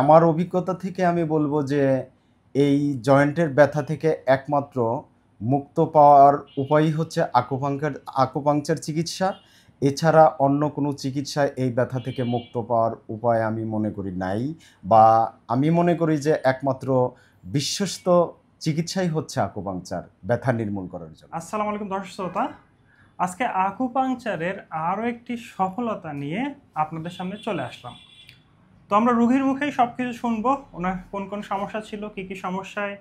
আমার অভিজ্ঞতা থেকে আমি বলব যে এই জয়েন্টের ব্যথা থেকে একমাত্র মুক্ত পাওয়ার উপায়ই হচ্ছে আকুপাংচার চিকিৎসা। এছাড়া অন্য কোনো চিকিৎসায় এই ব্যথা থেকে মুক্ত পাওয়ার উপায় আমি মনে করি নাই, বা আমি মনে করি যে একমাত্র বিশ্বস্ত চিকিৎসাই হচ্ছে আকুপাংচার ব্যথা নির্মূল করার জন্য। আসসালামু আলাইকুম দর্শক শ্রোতা, আজকে আকুপাংচারের আরও একটি সফলতা নিয়ে আপনাদের সামনে চলে আসলাম। তো আমরা রোগীর মুখেই সব কিছু শুনবো, ওনার কোন কোন সমস্যা ছিল, কি কি সমস্যায়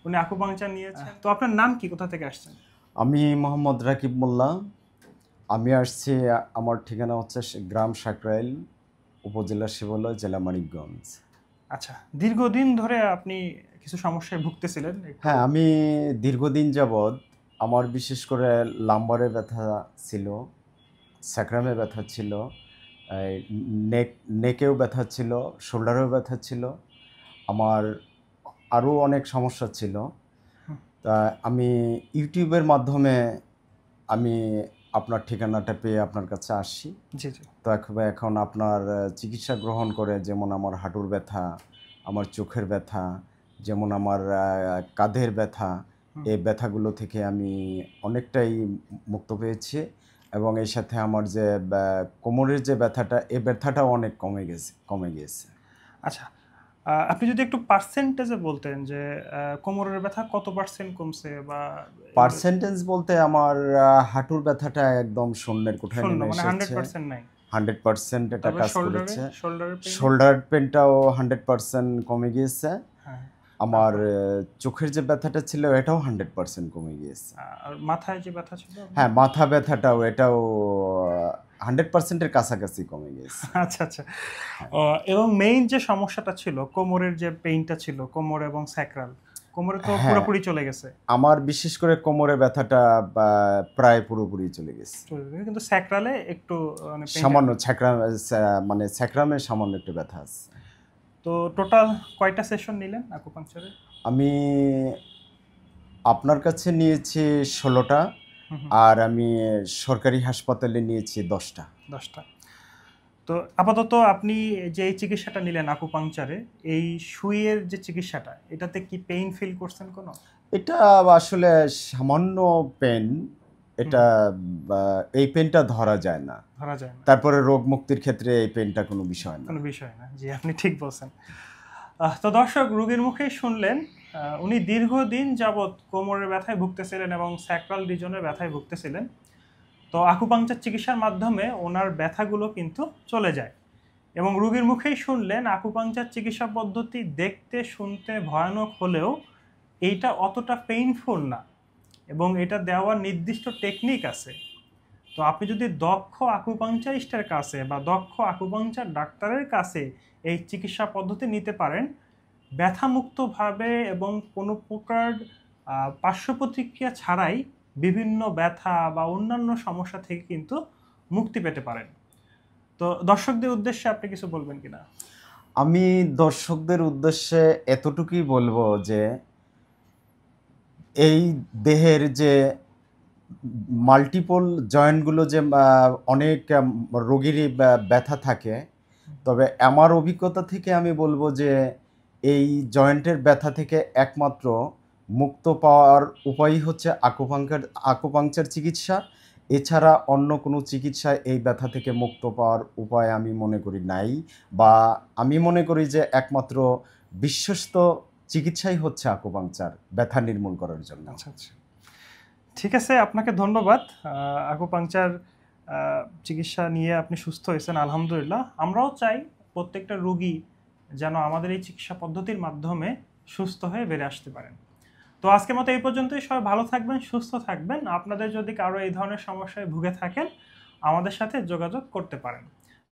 উনি আকুপাংচার নিয়েছেন। তো আপনার নাম কি, কোথা থেকে আসছেন? আমি মোহাম্মদ রাকিব মোল্লা। আমি আসছি, আমার ঠিকানা হচ্ছে গ্রাম সাকরাইল, উপজেলা শিবালয়, জেলা মানিকগঞ্জ। আচ্ছা, দীর্ঘদিন ধরে আপনি কিছু সমস্যায় ভুগতেছিলেন? হ্যাঁ, আমি দীর্ঘদিন যাবৎ আমার বিশেষ করে লাম্বারে ব্যথা ছিল, স্যাক্রামে ব্যথা ছিল, নেকেও ব্যথা ছিল, শোল্ডারেও ব্যথা ছিল, আমার আরও অনেক সমস্যা ছিল। তা আমি ইউটিউবের মাধ্যমে আমি আপনার ঠিকানাটা পেয়ে আপনার কাছে আসি। জি জি। তো এখন আপনার চিকিৎসা গ্রহণ করে, যেমন আমার হাঁটুর ব্যথা, আমার চোখের ব্যথা, যেমন আমার কাঁধের ব্যথা, এই ব্যথাগুলো থেকে আমি অনেকটাই মুক্ত পেয়েছি, এবং এই সাথে আমার যে কোমরের যে ব্যথাটা, এই ব্যথাটাও অনেক কমে গিয়েছে। আচ্ছা, আপনি যদি একটু পার্সেন্টেজে বলতেন যে কোমরের ব্যথা কত পার্সেন্ট কমছে, বা পার্সেন্টেজ বলতে আমার হাঁটুর ব্যথাটা একদম শূন্যের কোঠায় নেমে মানে এসেছে। 100% নাই? 100% এটা কাজ করেছে। শোল্ডারের শোল্ডার পেনটাও 100% কমে গিয়েছে। হ্যাঁ। আমার চোখের যে ব্যথাটা ছিল এটাও 100% কমে গিয়েছে। আর মাথায় যে ব্যথা ছিল? হ্যাঁ, মাথা ব্যথাটাও এটাও 100% এর কাছাকাছি কমে গিয়েছে। আচ্ছা আচ্ছা। এবং মেইন যে সমস্যাটা ছিল, কোমরের যে পেইনটা ছিল, কোমর এবং স্যাক্রাল, কোমরে তো হ্যাঁ, পুরোপুরি চলে গেছে। আমার বিশেষ করে কোমরে ব্যথাটা প্রায় পুরোপুরি চলে গেছে। কিন্তু স্যাক্রালে একটু মানে সামান্য মানে স্যাক্রামে সামান্য একটু ব্যথা আছে। তো টোটাল কয়টা সেশন নিলেন আকুপাংচারে? আমি আপনার কাছে নিয়েছি 16টা, আর আমি সরকারি হাসপাতালে নিয়েছি 10টা। তো আপাতত আপনি যে এই চিকিৎসাটা নিলেন আকুপাংচারে, এই সুইয়ের যে চিকিৎসাটা, এটাতে কি পেইন ফিল করছেন কোনো? এটা আসলে সামান্য পেন, এটা এই পেনটা ধরা যায় না। তারপরে রোগ মুক্তির ক্ষেত্রে এই পেনটা কোনো বিষয় না। জি, আপনি ঠিক বলছেন। তো দর্শক, রোগীর মুখেই শুনলেন, উনি দীর্ঘদিন যাবৎ কোমরের ব্যথায় ভুগতেছিলেন এবং স্যাক্রাল রিজনের ব্যথায় ভুগতেছিলেন। তো আকুপাংচার চিকিৎসার মাধ্যমে ওনার ব্যথাগুলো কিন্তু চলে যায়, এবং রোগীর মুখেই শুনলেন আকুপাংচার চিকিৎসা পদ্ধতি দেখতে শুনতে ভয়ানক হলেও এইটা অতটা পেইনফুল না, এবং এটা দেওয়ার নির্দিষ্ট টেকনিক আছে। তো আপনি যদি দক্ষ আকুপাংচারিস্টের কাছে বা দক্ষ আকুপাংচার ডাক্তারের কাছে এই চিকিৎসা পদ্ধতি নিতে পারেন, ব্যথামুক্তভাবে এবং কোনো প্রকার পার্শ্ব প্রতিক্রিয়া ছাড়াই বিভিন্ন ব্যথা বা অন্যান্য সমস্যা থেকে কিন্তু মুক্তি পেতে পারেন। তো দর্শকদের উদ্দেশ্যে আপনি কিছু বলবেন কিনা? আমি দর্শকদের উদ্দেশ্যে এতটুকুই বলবো যে এই দেহের যে মাল্টিপল জয়েন্টগুলো, যে অনেক রোগীরই ব্যথা থাকে, তবে আমার অভিজ্ঞতা থেকে আমি বলবো যে এই জয়েন্টের ব্যথা থেকে একমাত্র মুক্ত পাওয়ার উপায়ই হচ্ছে আকুপাংচার চিকিৎসা। এছাড়া অন্য কোনো চিকিৎসায় এই ব্যথা থেকে মুক্ত পাওয়ার উপায় আমি মনে করি নাই, বা আমি মনে করি যে একমাত্র বিশ্বস্ত চিকিৎসাই হচ্ছে আকুপাংচার ব্যথা নির্মূল করার জন্য। আচ্ছা আচ্ছা, ঠিক আছে, আপনাকে ধন্যবাদ। আকুপাংচার চিকিৎসা নিয়ে আপনি সুস্থ হয়েছেন, আলহামদুলিল্লাহ। আমরাও চাই প্রত্যেকটা রোগী যেন আমাদের এই চিকিৎসা পদ্ধতির মাধ্যমে সুস্থ হয়ে বেরিয়ে আসতে পারেন। তো আজকের মতো এই পর্যন্তই। সবাই ভালো থাকবেন, সুস্থ থাকবেন। আপনাদের যদি কারো এই ধরনের সমস্যায় ভুগে থাকেন, আমাদের সাথে যোগাযোগ করতে পারেন।